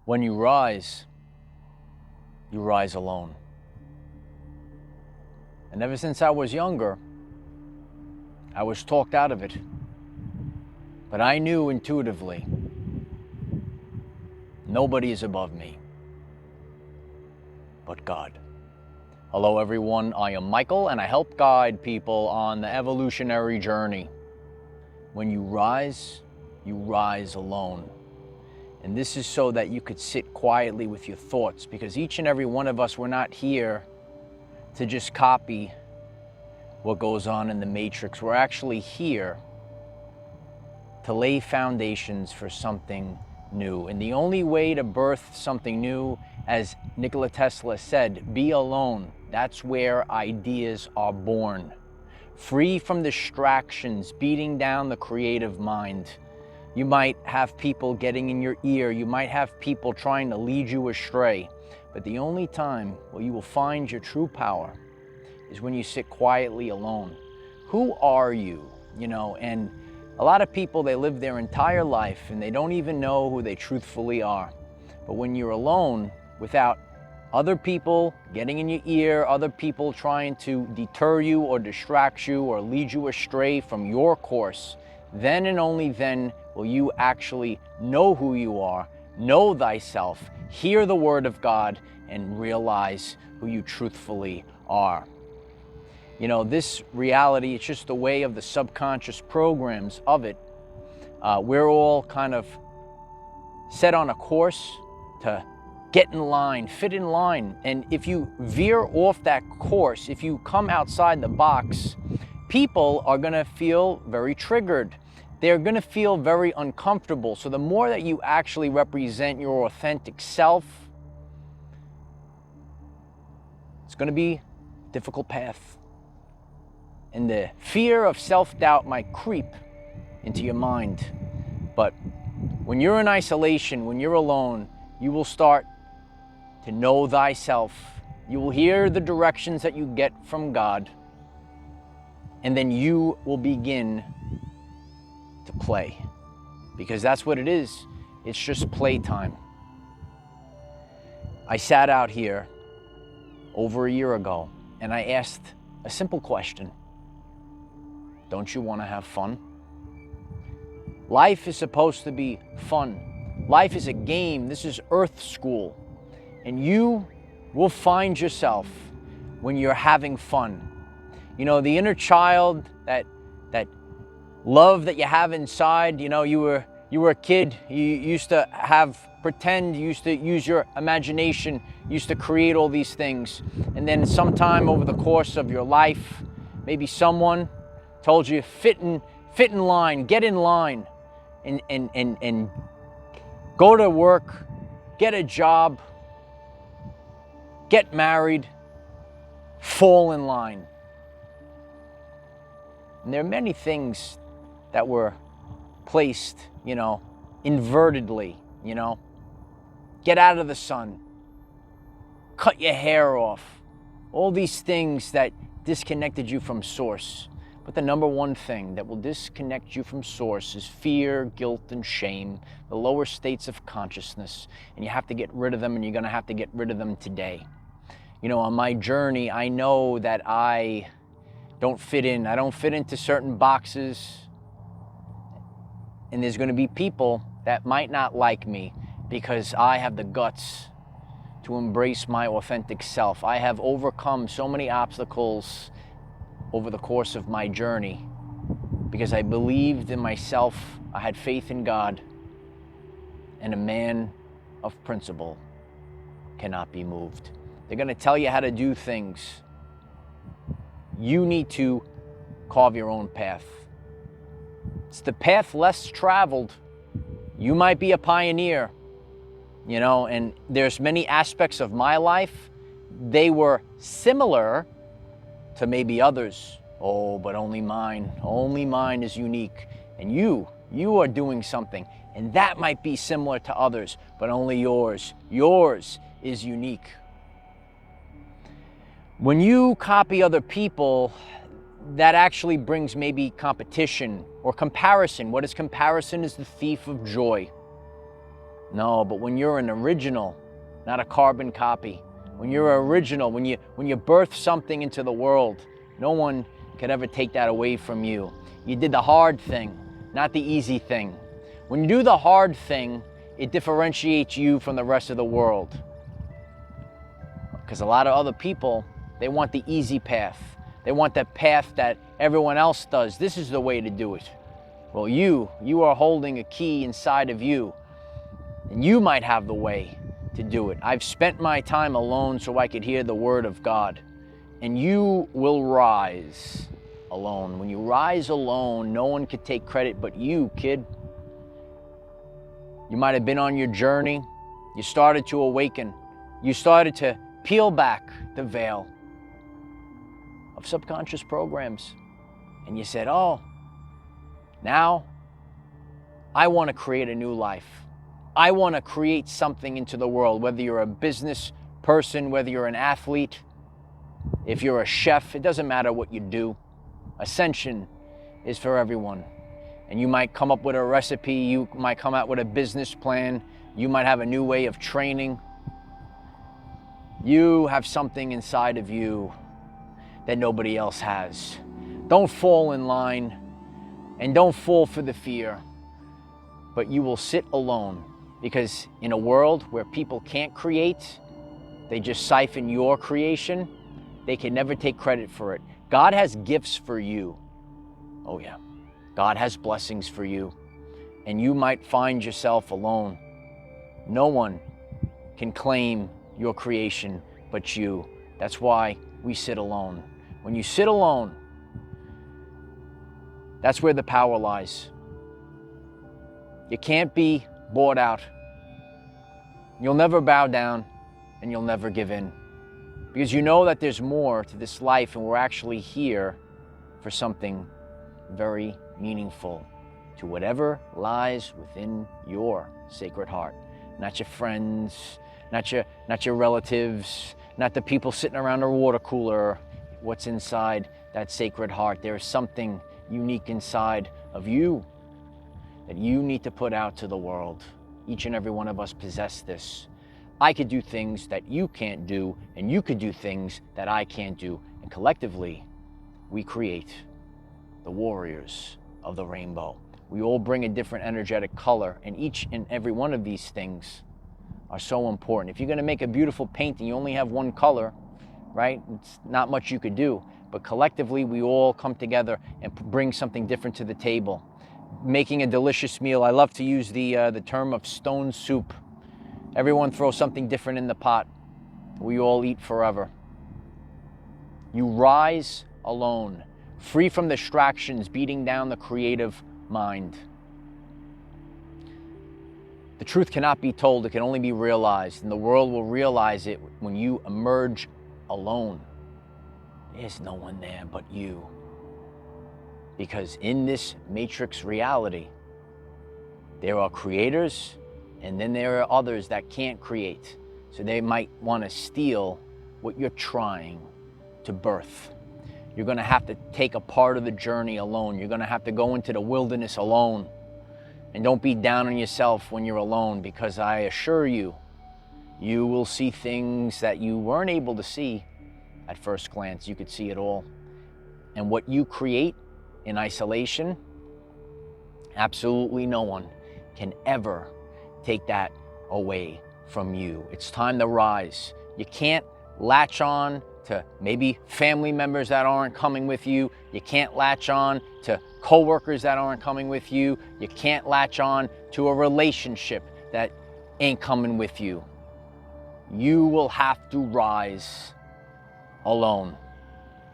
When you rise alone. And ever since I was younger, I was talked out of it. But I knew intuitively, nobody is above me but God. Hello everyone, I am Michael and I help guide people on the evolutionary journey. When you rise alone. And this is so that you could sit quietly with your thoughts, because each and every one of us, we're not here to just copy what goes on in the Matrix. We're actually here to lay foundations for something new. And the only way to birth something new, as Nikola Tesla said, be alone. That's where ideas are born. Free from distractions beating down the creative mind. You might have people getting in your ear. You might have people trying to lead you astray. But the only time where you will find your true power is when you sit quietly alone. Who are you? And a lot of people, they live their entire life and they don't even know who they truthfully are. But when you're alone, without other people getting in your ear, other people trying to deter you or distract you or lead you astray from your course, then and only then will you actually know who you are, know thyself, hear the word of God, and realize who you truthfully are. This reality, it's just the way of the subconscious programs of it. We're all kind of set on a course to get in line, fit in line. And if you veer off that course, if you come outside the box, people are gonna feel very triggered. They're gonna feel very uncomfortable. So the more that you actually represent your authentic self, it's gonna be a difficult path. And the fear of self-doubt might creep into your mind. But when you're in isolation, when you're alone, you will start to know thyself. You will hear the directions that you get from God. And then you will begin to play. Because that's what it is. It's just playtime. I sat out here over a year ago and I asked a simple question. Don't you want to have fun? Life is supposed to be fun. Life is a game. This is Earth School. And you will find yourself when you're having fun. The inner child, that love that you have inside, you were a kid, you used to pretend, you used to use your imagination, you used to create all these things. And then sometime over the course of your life, maybe someone told you, fit in line, get in line, and go to work, get a job, get married, fall in line. And there are many things that were placed, invertedly, get out of the sun, cut your hair off, all these things that disconnected you from source. But the number one thing that will disconnect you from source is fear, guilt, and shame, the lower states of consciousness. And you have to get rid of them, and you're gonna have to get rid of them today. On my journey, I know that I don't fit in. I don't fit into certain boxes. And there's gonna be people that might not like me because I have the guts to embrace my authentic self. I have overcome so many obstacles over the course of my journey because I believed in myself, I had faith in God, and a man of principle cannot be moved. They're going to tell you how to do things. You need to carve your own path. It's the path less traveled. You might be a pioneer, and there's many aspects of my life. They were similar to maybe others. Oh, but only mine is unique. And you are doing something, and that might be similar to others, but only yours is unique. When you copy other people, that actually brings maybe competition or comparison. What is comparison? Is the thief of joy. No, but when you're an original, not a carbon copy, when you're original, when you birth something into the world, no one could ever take that away from you. You did the hard thing, not the easy thing. When you do the hard thing, it differentiates you from the rest of the world. Because a lot of other people, they want the easy path. They want the path that everyone else does. This is the way to do it. Well, you are holding a key inside of you, and you might have the way to do it. I've spent my time alone so I could hear the word of God, and you will rise alone. When you rise alone, no one could take credit but you, kid. You might have been on your journey. You started to awaken. You started to peel back the veil of subconscious programs. And you said, oh, now I want to create a new life. I want to create something into the world, whether you're a business person, whether you're an athlete, if you're a chef, it doesn't matter what you do. Ascension is for everyone. And you might come up with a recipe, you might come out with a business plan, you might have a new way of training. You have something inside of you that nobody else has. Don't fall in line and don't fall for the fear, but you will sit alone, because in a world where people can't create, they just siphon your creation, they can never take credit for it. God has gifts for you. Oh yeah. God has blessings for you, and you might find yourself alone. No one can claim your creation but you. That's why we sit alone. When you sit alone, that's where the power lies. You can't be bought out. You'll never bow down, and you'll never give in, because you know that there's more to this life, and we're actually here for something very meaningful, to whatever lies within your sacred heart. Not your friends, not your relatives, not the people sitting around a water cooler. What's inside that sacred heart? There is something unique inside of you that you need to put out to the world. Each and every one of us possess this. I could do things that you can't do, and you could do things that I can't do. And collectively, we create the warriors of the rainbow. We all bring a different energetic color, and each and every one of these things are so important. If you're going to make a beautiful painting, you only have one color, right? It's not much you could do. But collectively, we all come together and bring something different to the table. Making a delicious meal. I love to use the term of stone soup. Everyone throws something different in the pot. We all eat forever. You rise alone, free from distractions beating down the creative mind. The truth cannot be told, it can only be realized, and the world will realize it when you emerge alone. There's no one there but you. Because in this matrix reality, there are creators, and then there are others that can't create. So they might want to steal what you're trying to birth. You're going to have to take a part of the journey alone. You're going to have to go into the wilderness alone. And don't be down on yourself when you're alone, because I assure you, you will see things that you weren't able to see at first glance. You could see it all. And what you create in isolation, absolutely no one can ever take that away from you. It's time to rise. You can't latch on to maybe family members that aren't coming with you. You can't latch on to coworkers that aren't coming with you. You can't latch on to a relationship that ain't coming with you. You will have to rise alone.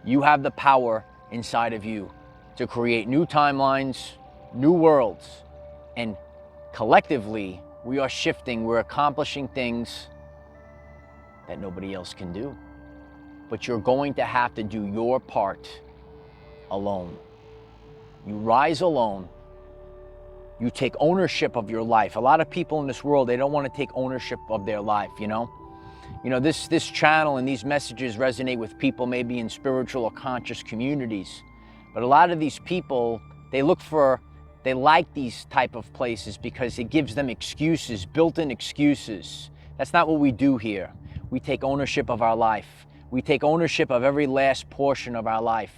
You have the power inside of you to create new timelines, new worlds, and collectively we are shifting, we're accomplishing things that nobody else can do. But you're going to have to do your part alone. You rise alone. You take ownership of your life. A lot of people in this world, they don't want to take ownership of their life, you know? This channel and these messages resonate with people maybe in spiritual or conscious communities. But a lot of these people, they look for They like these type of places because it gives them excuses, built-in excuses. That's not what we do here. We take ownership of our life. We take ownership of every last portion of our life.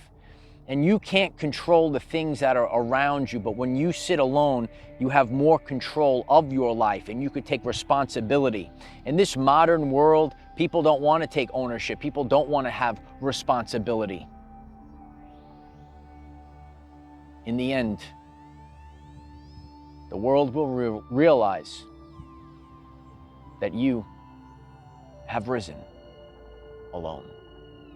And you can't control the things that are around you, but when you sit alone, you have more control of your life and you could take responsibility. In this modern world, people don't want to take ownership. People don't want to have responsibility. In the end, the world will realize that you have risen alone.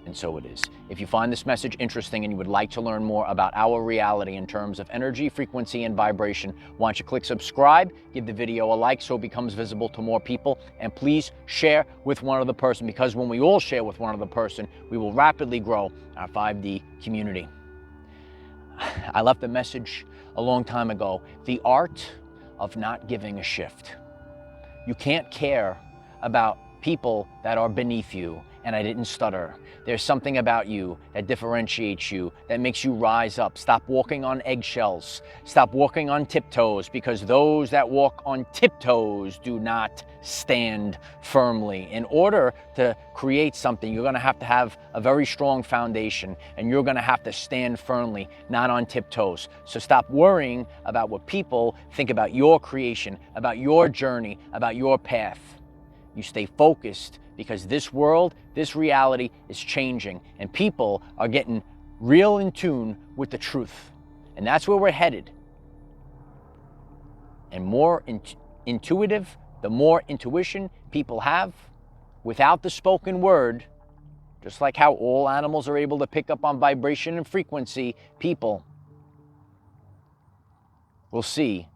And so it is. If you find this message interesting and you would like to learn more about our reality in terms of energy, frequency, and vibration, why don't you click subscribe, give the video a like so it becomes visible to more people, and please share with one other person, because when we all share with one other person, we will rapidly grow our 5D community. I left a message a long time ago, the art of not giving a shift. You can't care about people that are beneath you, and I didn't stutter. There's something about you that differentiates you, that makes you rise up. Stop walking on eggshells. Stop walking on tiptoes, because those that walk on tiptoes do not stand firmly. In order to create something, you're gonna have to have a very strong foundation, and you're gonna have to stand firmly, not on tiptoes. So stop worrying about what people think about your creation, about your journey, about your path. You stay focused, because this world, this reality is changing, and people are getting real in tune with the truth. And that's where we're headed. And more intuitive, the more intuition people have without the spoken word, just like how all animals are able to pick up on vibration and frequency, people will see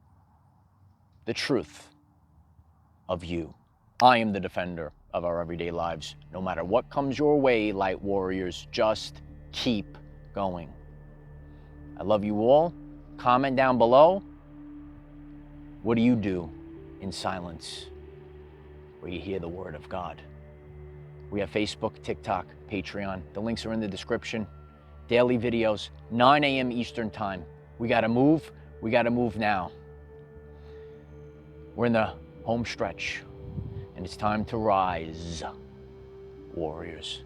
the truth of you. I am the defender of our everyday lives. No matter what comes your way, light warriors, just keep going. I love you all. Comment down below. What do you do in silence where you hear the word of God? We have Facebook, TikTok, Patreon. The links are in the description. Daily videos, 9 a.m. Eastern time. We gotta move. We gotta move now. We're in the home stretch. And it's time to rise, warriors.